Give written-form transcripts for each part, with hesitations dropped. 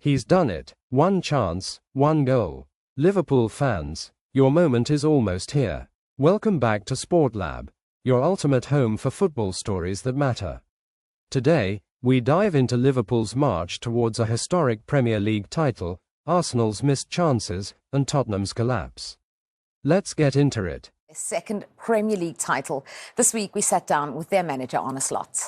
He's done it. One chance, one goal. Liverpool fans, your moment is almost here. Welcome back to Sport Lab, your ultimate home for football stories that matter. Today, we dive into Liverpool's march towards a historic Premier League title, Arsenal's missed chances, and Tottenham's collapse. Let's get into it. Second Premier League title. This week we sat down with their manager, Arne Slot.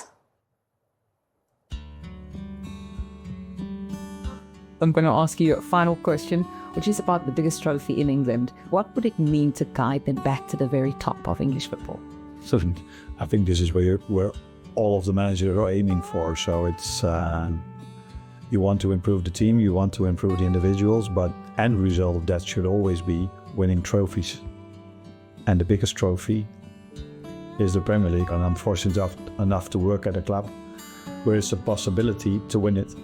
I'm going to ask you a final question, which is about the biggest trophy in England. What would it mean to guide them back to the very top of English football? Certainly. I think this is where all of the managers are aiming for. So it's you want to improve the team, you want to improve the individuals, but end result that should always be winning trophies. And the biggest trophy is the Premier League, and I'm fortunate enough to work at a club where it's a possibility to win it.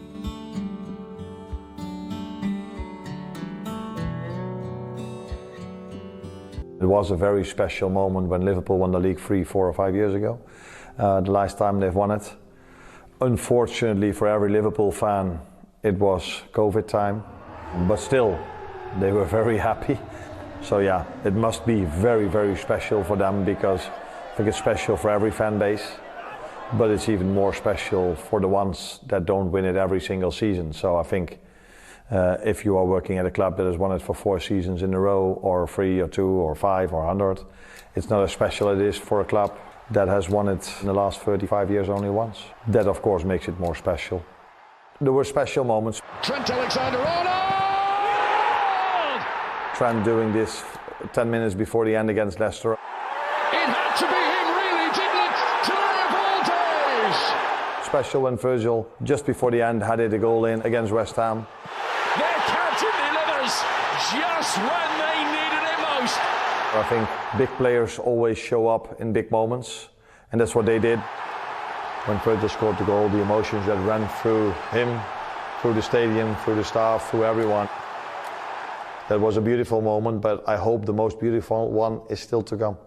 It was a very special moment when Liverpool won the league 3, 4 or 5 years ago. The last time they've won it. Unfortunately for every Liverpool fan, it was COVID time, but still, they were very happy. So yeah, it must be very, very special for them, because I think it's special for every fan base, but it's even more special for the ones that don't win it every single season. So I think if you are working at a club that has won it for 4 seasons in a row, or 3 or 2 or 5 or 100, it's not as special as it is for a club that has won it in the last 35 years only once. That of course makes it more special. There were special moments. Trent Alexander-Arnold! Trent doing this 10 minutes before the end against Leicester. It had to be him, really, didn't it? Glory of all days! Special when Virgil, just before the end, had it a goal in against West Ham. Their captain delivers just when they needed it most. I think big players always show up in big moments, and that's what they did. When Virgil scored the goal, the emotions that ran through him, through the stadium, through the staff, through everyone. That was a beautiful moment, but I hope the most beautiful one is still to come.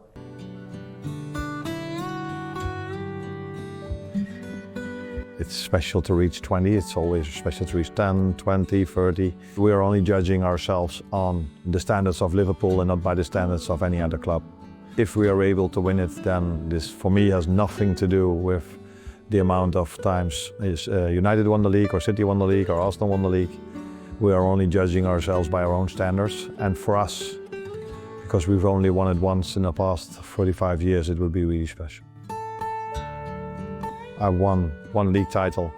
It's special to reach 20, it's always special to reach 10, 20, 30. We are only judging ourselves on the standards of Liverpool and not by the standards of any other club. If we are able to win it, then this for me has nothing to do with the amount of times United won the league, or City won the league, or Arsenal won the league. We are only judging ourselves by our own standards, and for us, because we've only won it once in the past 45 years, it will be really special. I won one league title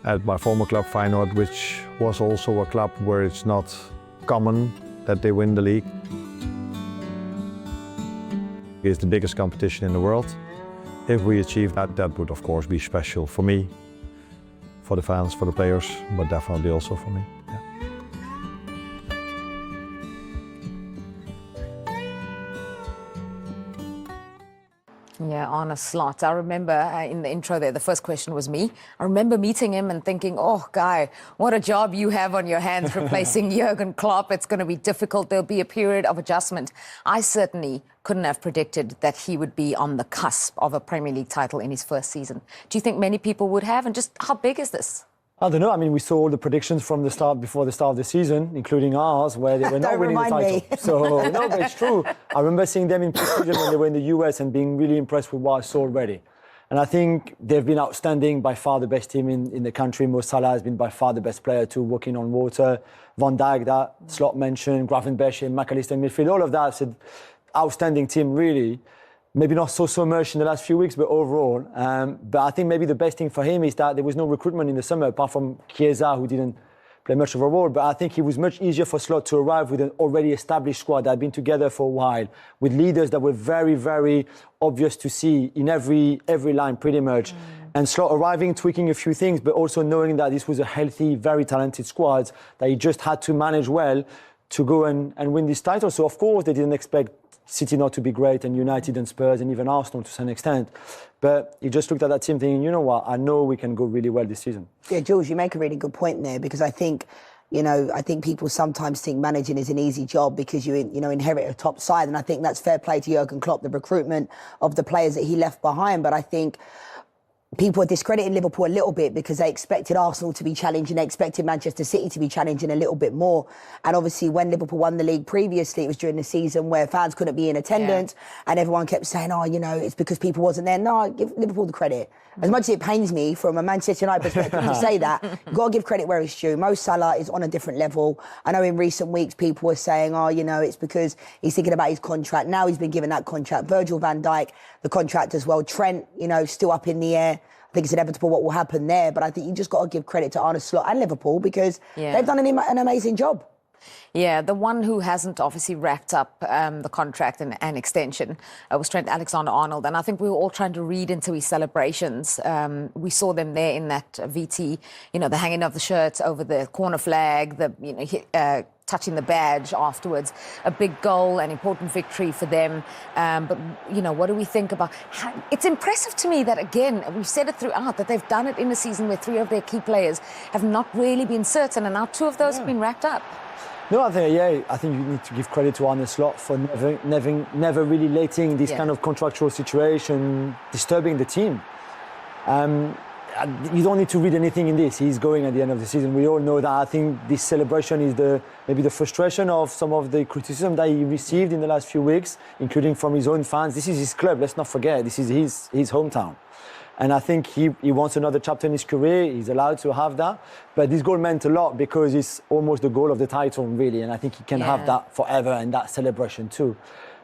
at my former club Feyenoord, which was also a club where it's not common that they win the league. It's the biggest competition in the world. If we achieve that, that would of course be special for me, for the fans, for the players, but definitely also for me. Yeah. Yeah, Arne Slot. I remember in the intro there, the first question was me. I remember meeting him and thinking, oh, Guy, what a job you have on your hands replacing Jurgen Klopp. It's going to be difficult. There'll be a period of adjustment. I certainly couldn't have predicted that he would be on the cusp of a Premier League title in his first season. Do you think many people would have? And just how big is this? I don't know. I mean, we saw all the predictions from the start, before the start of the season, including ours, where they were not winning the title. So, no, but it's true. I remember seeing them in pre-season when they were in the US and being really impressed with what I saw already. And I think they've been outstanding, by far the best team in the country. Mo Salah has been by far the best player too, walking on water. Van Dijk, that Slot mentioned, Gravenberch and McAllister in midfield, all of that. It's an outstanding team, really. Maybe not so much in the last few weeks, but overall. But I think maybe the best thing for him is that there was no recruitment in the summer, apart from Chiesa, who didn't play much of a role. But I think it was much easier for Slot to arrive with an already established squad that had been together for a while, with leaders that were very, very obvious to see in every line, pretty much. And Slot arriving, tweaking a few things, but also knowing that this was a healthy, very talented squad that he just had to manage well to go and win this title. So, of course, they didn't expect City not to be great, and United and Spurs and even Arsenal to some extent. But he just looked at that team thinking, you know what, I know we can go really well this season. Yeah, Jules, you make a really good point there, because I think, I think people sometimes think managing is an easy job because you inherit a top side, and I think that's fair play to Jurgen Klopp, the recruitment of the players that he left behind. But I think people are discrediting Liverpool a little bit because they expected Arsenal to be challenging, they expected Manchester City to be challenging a little bit more. And obviously when Liverpool won the league previously, it was during the season where fans couldn't be in attendance and everyone kept saying, oh, you know, it's because people wasn't there. No, give Liverpool the credit. As much as it pains me from a Manchester United perspective to say that, you've got to give credit where it's due. Mo Salah is on a different level. I know in recent weeks people were saying, oh, you know, it's because he's thinking about his contract. Now he's been given that contract. Virgil van Dijk, the contract as well. Trent, you know, still up in the air. I think it's inevitable what will happen there, but I think you just got to give credit to Arne Slot and Liverpool because they've done an amazing job. Yeah, the one who hasn't obviously wrapped up the contract and extension was Trent Alexander-Arnold. And I think we were all trying to read into his celebrations. We saw them there in that VT, you know, the hanging of the shirts over the corner flag, the, you know, touching the badge afterwards. A big goal, an important victory for them. But, you know, what do we think about... It's impressive to me that, again, we've said it throughout, that they've done it in a season where 3 of their key players have not really been certain, and now 2 of those have been wrapped up. No, I think you need to give credit to Arne Slot for never really letting this kind of contractual situation disturbing the team. You don't need to read anything in this. He's going at the end of the season. We all know that. I think this celebration is maybe the frustration of some of the criticism that he received in the last few weeks, including from his own fans. This is his club. Let's not forget. This is his hometown. And I think he wants another chapter in his career. He's allowed to have that. But this goal meant a lot because it's almost the goal of the title, really. And I think he can have that forever and that celebration too.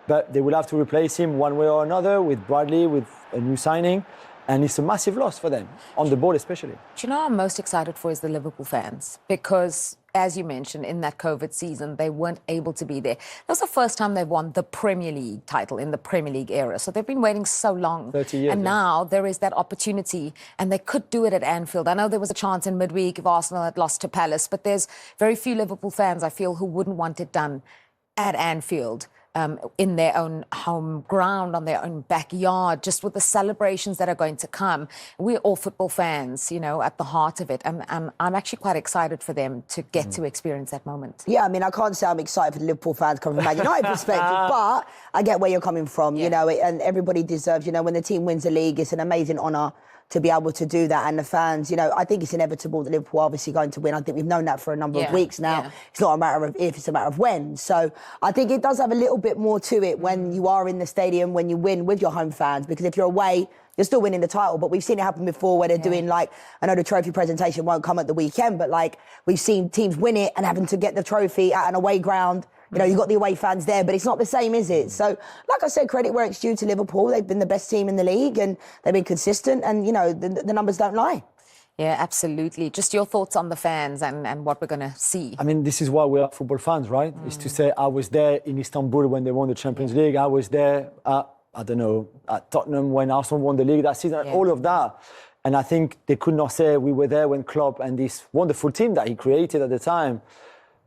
But they will have to replace him one way or another with Bradley, with a new signing. And it's a massive loss for them, on the board especially. Do you know what I'm most excited for is the Liverpool fans? Because, as you mentioned, in that COVID season, they weren't able to be there. That was the first time they've won the Premier League title in the Premier League era. So they've been waiting so long. 30 years. And now there is that opportunity, and they could do it at Anfield. I know there was a chance in midweek if Arsenal had lost to Palace, but there's very few Liverpool fans, I feel, who wouldn't want it done at Anfield. In their own home ground, on their own backyard, just with the celebrations that are going to come. We're all football fans, you know, at the heart of it. And I'm actually quite excited for them to get to experience that moment. Yeah, I mean, I can't say I'm excited for the Liverpool fans coming from Man United perspective, but I get where you're coming from, you know, and everybody deserves, you know, when the team wins the league, it's an amazing honour to be able to do that. And the fans, you know, I think it's inevitable that Liverpool are obviously going to win. I think we've known that for a number of weeks now. It's not a matter of if, it's a matter of when. So I think it does have a little bit more to it when you are in the stadium, when you win with your home fans, because if you're away, you're still winning the title. But we've seen it happen before where they're doing, like, I know the trophy presentation won't come at the weekend, but like we've seen teams win it and having to get the trophy at an away ground. You know, you've got the away fans there, but it's not the same, is it? So, like I said, credit where it's due to Liverpool. They've been the best team in the league and they've been consistent and, you know, the numbers don't lie. Yeah, absolutely. Just your thoughts on the fans and what we're going to see. I mean, this is why we are football fans, right? Is to say I was there in Istanbul when they won the Champions League. I was there at, I don't know, at Tottenham when Arsenal won the league that season, all of that. And I think they could not say we were there when Klopp and this wonderful team that he created at the time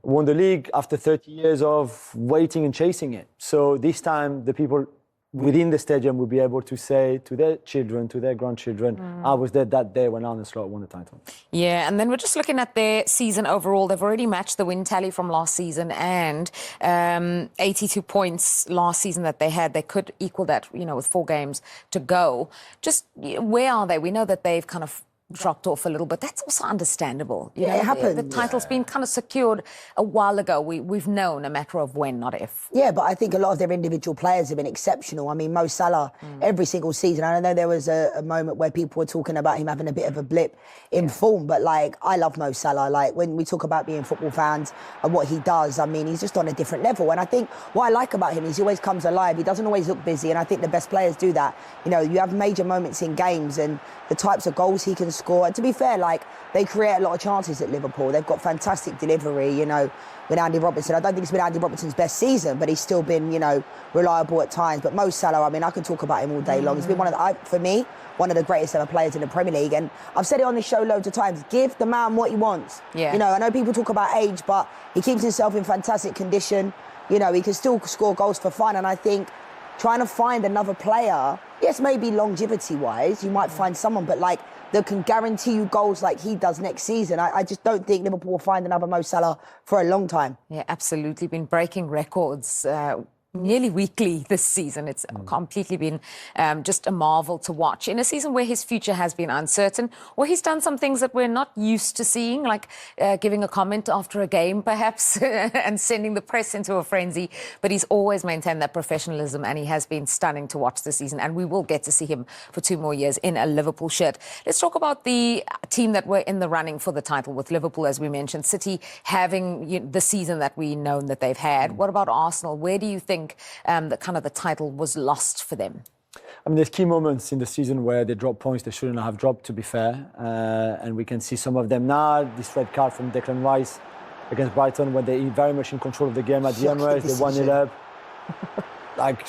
won the league after 30 years of waiting and chasing it. So this time, the people within the stadium will be able to say to their children, to their grandchildren, I was there that day when Arne Slot won the title. Yeah, and then we're just looking at their season overall. They've already matched the win tally from last season and 82 points last season that they had. They could equal that, you know, with 4 games to go. Just where are they? We know that they've kind of dropped off a little, but that's also understandable. You know, it happened. The title's been kind of secured a while ago. We've known a matter of when, not if. Yeah, but I think a lot of their individual players have been exceptional. I mean, Mo Salah, every single season. I know there was a moment where people were talking about him having a bit of a blip in form, but like, I love Mo Salah. Like, when we talk about being football fans and what he does, I mean, he's just on a different level. And I think what I like about him is he always comes alive. He doesn't always look busy, and I think the best players do that. You know, you have major moments in games and the types of goals he can score. And to be fair, like, they create a lot of chances at Liverpool. They've got fantastic delivery, you know, with Andy Robertson. I don't think it's been Andy Robertson's best season, but he's still been, you know, reliable at times. But Mo Salah, I mean, I could talk about him all day long. He's been for me, one of the greatest ever players in the Premier League. And I've said it on this show loads of times, give the man what he wants. Yeah. You know, I know people talk about age, but he keeps himself in fantastic condition. You know, he can still score goals for fun. And I think trying to find another player, yes, maybe longevity-wise, you might find someone, but like, that can guarantee you goals like he does next season. I just don't think Liverpool will find another Mo Salah for a long time. Yeah, absolutely. Been breaking records. nearly weekly this season. It's completely been just a marvel to watch in a season where his future has been uncertain, or he's done some things that we're not used to seeing, like giving a comment after a game, perhaps, and sending the press into a frenzy. But he's always maintained that professionalism, and he has been stunning to watch this season. And we will get to see him for 2 more years in a Liverpool shirt. Let's talk about the team that were in the running for the title with Liverpool, as we mentioned. City having the season that we know that they've had. What about Arsenal? Where do you think that kind of the title was lost for them? I mean, there's key moments in the season where they drop points they shouldn't have dropped, to be fair. And we can see some of them now. This red card from Declan Rice against Brighton, when they're very much in control of the game at the Emirates, they 1-0 up. Like,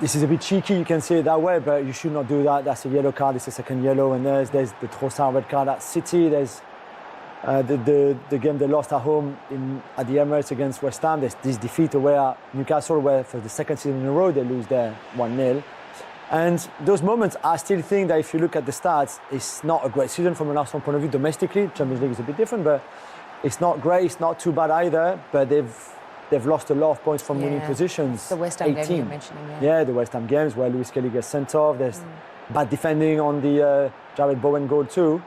this is a bit cheeky, you can say it that way, but you should not do that. That's a yellow card, it's a second yellow. And there's the Trossard red card at City. There's the game they lost at home at the Emirates against West Ham. There's this defeat away at Newcastle, where for the second season in a row they lose there 1-0. And those moments, I still think that if you look at the stats, it's not a great season from an Arsenal point of view domestically. Champions League is a bit different, but it's not great, it's not too bad either. But they've lost a lot of points from winning positions. The West Ham game you're mentioning, yeah, the West Ham games where Lewis Kelly gets sent off. There's bad defending on the Jared Bowen goal too.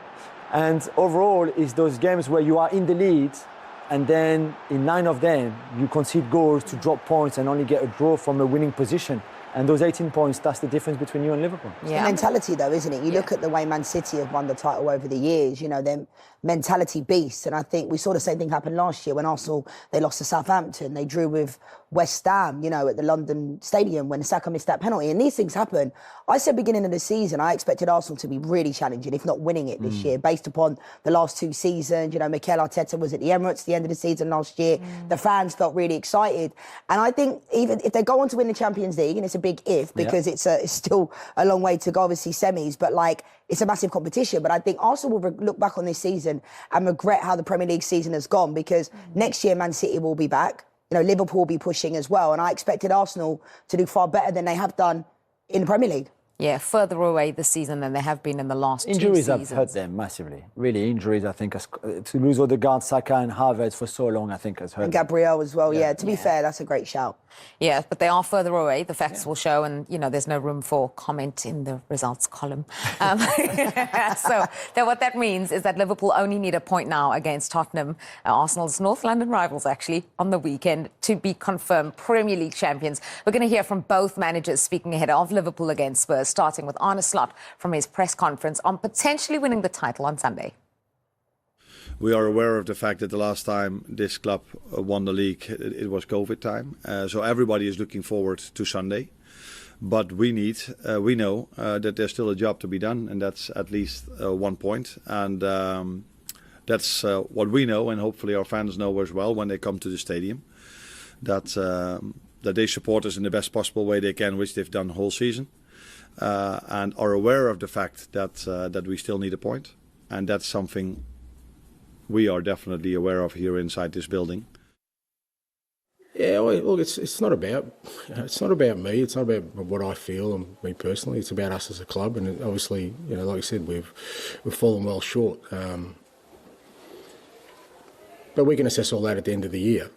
And overall, it's those games where you are in the lead, and then in 9 of them, you concede goals to drop points and only get a draw from a winning position. And those 18 points, that's the difference between you and Liverpool. Yeah. The mentality, though, isn't it? You look at the way Man City have won the title over the years, you know, they're mentality beasts. And I think we saw the same thing happen last year when Arsenal, they lost to Southampton. They drew with West Ham, you know, at the London Stadium when Saka missed that penalty. And these things happen. I said beginning of the season, I expected Arsenal to be really challenging, if not winning it this year, based upon the last 2 seasons. You know, Mikel Arteta was at the Emirates at the end of the season last year. The fans felt really excited. And I think even if they go on to win the Champions League, and it's a big if, because it's still a long way to go, obviously semis, but like it's a massive competition. But I think Arsenal will look back on this season and regret how the Premier League season has gone, because next year Man City will be back. You know, Liverpool will be pushing as well. And I expected Arsenal to do far better than they have done in the Premier League. Yeah, further away this season than they have been in the last 2 seasons. Injuries have hurt them massively. Really, injuries, I think, to lose all the guards, Saka and Havertz for so long, I think has hurt And them. Gabriel as well, yeah. To be fair, that's a great shout. Yeah, but they are further away. The facts will show, and, you know, there's no room for comment in the results column. So what that means is that Liverpool only need a point now against Tottenham, Arsenal's North London rivals, actually, on the weekend to be confirmed Premier League champions. We're going to hear from both managers speaking ahead of Liverpool against Spurs, starting with Arne Slot from his press conference on potentially winning the title on Sunday. We are aware of the fact that the last time this club won the league, it was COVID time. So everybody is looking forward to Sunday. But we know that there's still a job to be done, and that's at least 1 point. And that's what we know, and hopefully our fans know as well when they come to the stadium, that they support us in the best possible way they can, which they've done the whole season. And are aware of the fact that we still need a point. And that's something we are definitely aware of here inside this building. Yeah, look, it's not about me. It's not about what I feel and me personally. It's about us as a club, and obviously, you know, like I said, we've fallen well short. But we can assess all that at the end of the year.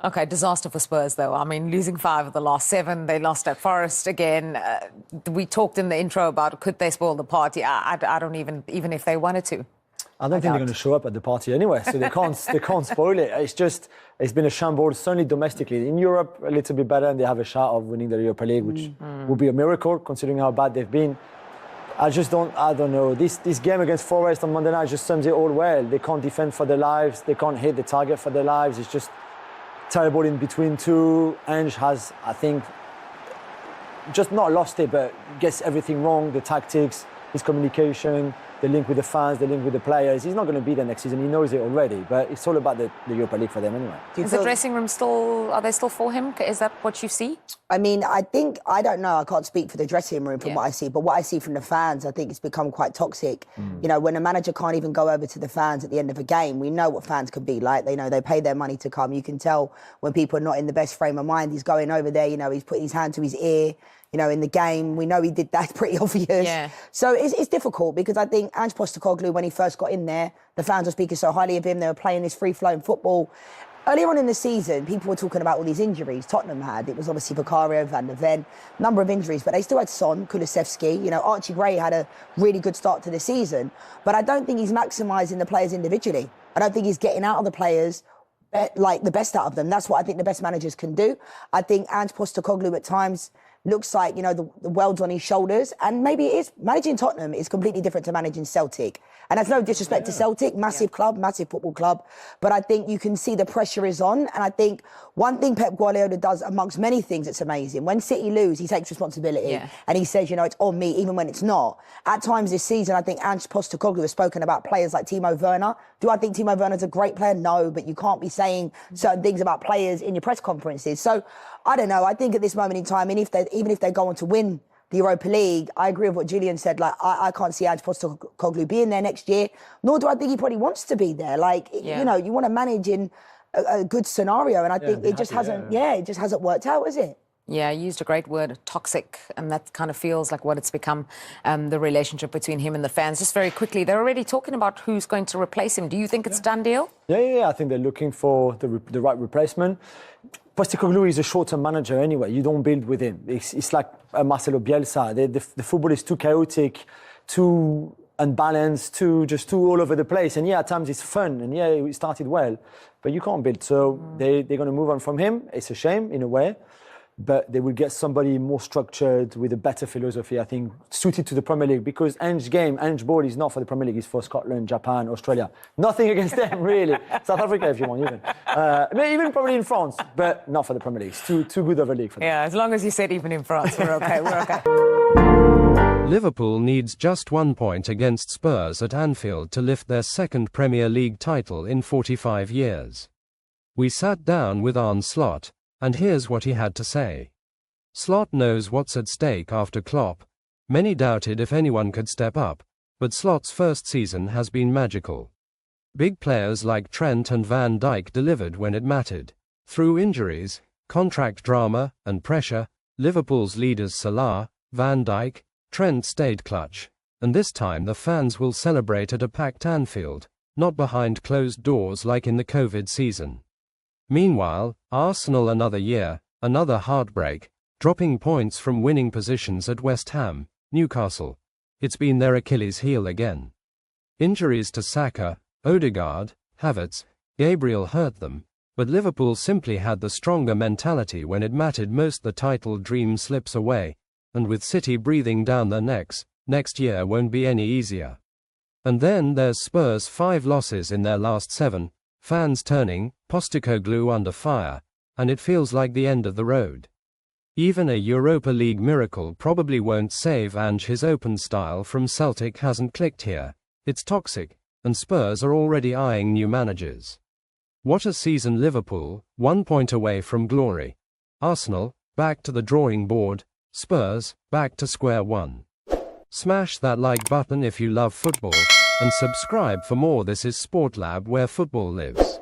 OK, disaster for Spurs, though. I mean, losing 5 of the last 7. They lost at Forest again. We talked in the intro about could they spoil the party. I don't even if they wanted to. I don't think they're going to show up at the party anyway, so they can't spoil it. It's been a shambles, certainly domestically. In Europe, a little bit better, and they have a shot of winning the Europa League, which would be a miracle considering how bad they've been. I don't know. This game against Forest on Monday night just sums it all well. They can't defend for their lives. They can't hit the target for their lives. It's just terrible in between two. Ange has, I think, just not lost it, but gets everything wrong. The tactics, his communication, the link with the fans, the link with the players. He's not going to be there next season. He knows it already. But it's all about the Europa League for them anyway. Is the dressing room are they still for him? Is that what you see? I mean, I don't know. I can't speak for the dressing room from what I see. But what I see from the fans, I think it's become quite toxic. You know, when a manager can't even go over to the fans at the end of a game, we know what fans can be like. They know they pay their money to come. You can tell when people are not in the best frame of mind. He's going over there, you know, he's putting his hand to his ear. You know, in the game, we know he did that, pretty obvious. Yeah. So it's difficult because I think Ange Postecoglou, when he first got in there, the fans were speaking so highly of him. They were playing this free-flowing football. earlier on in the season, people were talking about all these injuries Tottenham had. It was obviously Vicario, Van der Ven, number of injuries, but they still had Son, Kulusevski. You know, Archie Gray had a really good start to the season, but I don't think he's maximising the players individually. I don't think he's getting out of the players like the best out of them. That's what I think the best managers can do. I think Ange Postecoglou at times looks like, you know, the world's on his shoulders. And maybe it is. Managing Tottenham is completely different to managing Celtic. And that's no disrespect to Celtic, massive club, massive football club. But I think you can see the pressure is on. And I think one thing Pep Guardiola does, amongst many things, it's amazing. When City lose, he takes responsibility. And he says, you know, it's on me, even when it's not. At times this season, I think Ange Postecoglou has spoken about players like Timo Werner. Do I think Timo Werner's a great player? No, but you can't be saying certain things about players in your press conferences. So, I don't know. I think at this moment in time, even if they go on to win the Europa League, I agree with what Julian said. Like, I can't see Ange Postecoglou being there next year, nor do I think he probably wants to be there. Like, you know, you want to manage in a good scenario, and I think it just hasn't. It just hasn't worked out, has it? Yeah, you used a great word, toxic, and that kind of feels like what it's become, the relationship between him and the fans. Just very quickly, they're already talking about who's going to replace him. Do you think it's a done deal? Yeah. I think they're looking for the right replacement. Postecoglou is a short-term manager anyway. You don't build with him. It's like Marcelo Bielsa. The football is too chaotic, too unbalanced, too all over the place. And at times it's fun. And it started well, but you can't build. So they're going to move on from him. It's a shame in a way. But they will get somebody more structured with a better philosophy, I think, suited to the Premier League. Because Ange ball is not for the Premier League, it's for Scotland, Japan, Australia. Nothing against them, really. South Africa, if you want, even. Even probably in France, but not for the Premier League. It's too good of a league for them. Yeah, as long as you said even in France, we're okay, we're okay. Liverpool needs just 1 point against Spurs at Anfield to lift their second Premier League title in 45 years. We sat down with Arne Slot, and here's what he had to say. Slot knows what's at stake after Klopp. Many doubted if anyone could step up, but Slot's first season has been magical. Big players like Trent and Van Dijk delivered when it mattered. Through injuries, contract drama, and pressure, Liverpool's leaders Salah, Van Dijk, Trent stayed clutch. And this time the fans will celebrate at a packed Anfield, not behind closed doors like in the COVID season. Meanwhile, Arsenal another year, another heartbreak, dropping points from winning positions at West Ham, Newcastle. It's been their Achilles heel again. Injuries to Saka, Odegaard, Havertz, Gabriel hurt them, but Liverpool simply had the stronger mentality when it mattered most. The title dream slips away, and with City breathing down their necks, next year won't be any easier. And then there's Spurs, 5 losses in their last 7, fans turning, Postecoglou under fire, and it feels like the end of the road. Even a Europa League miracle probably won't save Ange. His open style from Celtic hasn't clicked here. It's toxic, and Spurs are already eyeing new managers. What a season Liverpool, 1 point away from glory. Arsenal, back to the drawing board. Spurs, back to square one. Smash that like button if you love football, and subscribe for more. This is Sport Lab, where football lives.